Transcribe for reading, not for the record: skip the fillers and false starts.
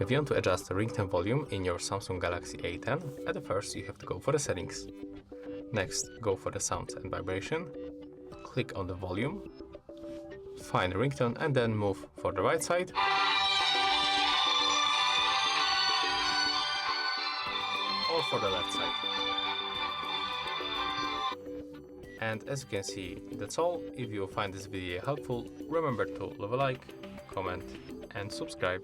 If you want to adjust the ringtone volume in your Samsung Galaxy A10, at the first you have to go for the settings. Next, go for the sound and vibration, click on the volume, find the ringtone and then move for the right side. Or for the left side. And as you can see, that's all. If you find this video helpful, remember to leave a like, comment and subscribe.